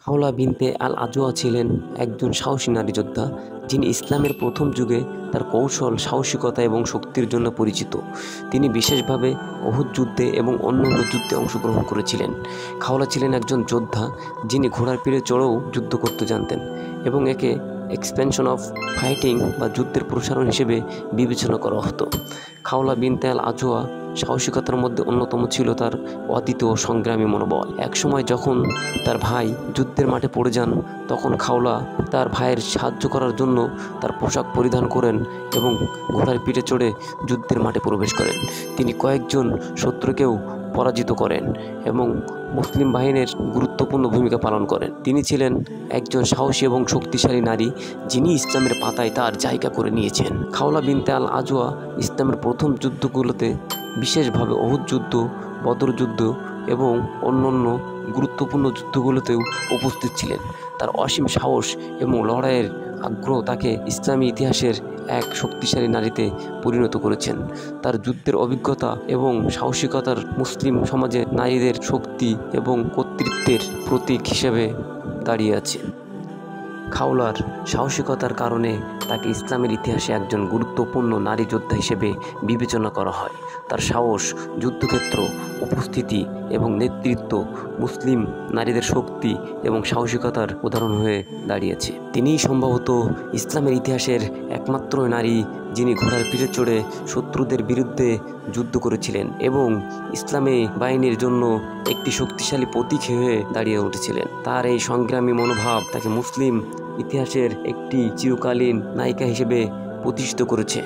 খাওলা বিনতে আল আজওয়া ছিলেন একজন সাহসী নারী যোদ্ধা, যিনি ইসলামের প্রথম যুগে তার কৌশল, সাহসিকতা এবং শক্তির জন্য পরিচিত। তিনি বিশেষভাবে উহুদ যুদ্ধে এবং অন্যান্য যুদ্ধে অংশগ্রহণ করেছিলেন। খাওলা ছিলেন একজন যোদ্ধা যিনি ঘোড়ার পিঠে চড়েও যুদ্ধ করতে জানতেন এবং একে এক্সপেনশন অফ ফাইটিং বা যুদ্ধের প্রসারণ হিসেবে বিবেচনা করা হতো। খাওলা বিনতে আল আজওয়া সাহসিকতার মধ্যে অন্যতম ছিল তার অদ্বিতীয় সংগ্রামী মনোবল। একসময় যখন তার ভাই যুদ্ধের মাঠে পড়ে যান, তখন খাওলা তার ভাইয়ের সাহায্য করার জন্য তার পোশাক পরিধান করেন এবং ঘোড়ার পিঠে চড়ে যুদ্ধের মাঠে প্রবেশ করেন। তিনি কয়েকজন শত্রুকেও পরাজিত করেন এবং মুসলিম বাহিনীর গুরুত্বপূর্ণ ভূমিকা পালন করেন। তিনি ছিলেন একজন সাহসী এবং শক্তিশালী নারী, যিনি ইসলামের পাতায় তার জায়গা করে নিয়েছেন। খাওলা বিনতে আল আজওয়া ইসলামের প্রথম যুদ্ধগুলোতে, বিশেষভাবে উহুদ যুদ্ধ, বদর যুদ্ধ এবং অন্যান্য গুরুত্বপূর্ণ যুদ্ধগুলোতেও উপস্থিত ছিলেন। তার অসীম সাহস এবং লড়াইয়ের আগ্রহ তাকে ইসলামী ইতিহাসের এক শক্তিশালী নারীতে পরিণত করেছেন। তার যুদ্ধের অভিজ্ঞতা এবং সাহসিকতার মুসলিম সমাজে নারীদের শক্তি এবং কর্তৃত্বের প্রতীক হিসেবে দাঁড়িয়ে আছে। খাওলার সাহসিকতার কারণে তাকে ইসলামের ইতিহাসে একজন গুরুত্বপূর্ণ নারী যোদ্ধা হিসেবে বিবেচনা করা হয়। তার সাহস, যুদ্ধক্ষেত্র উপস্থিতি এবং নেতৃত্ব মুসলিম নারীদের শক্তি এবং সাহসিকতার উদাহরণ হয়ে দাঁড়িয়েছে। তিনিই সম্ভবত ইসলামের ইতিহাসের একমাত্র নারী যিনি ঘোড়ার পিঠে চড়ে শত্রুদের বিরুদ্ধে যুদ্ধ করেছিলেন এবং ইসলামী বাহিনীর জন্য একটি শক্তিশালী প্রতীক হয়ে দাঁড়িয়ে উঠেছিলেন। তার এই সংগ্রামী মনোভাব তাকে মুসলিম ইতিহাসের একটি চিরকালীন নায়িকা হিসেবে প্রতিষ্ঠিত করেছে।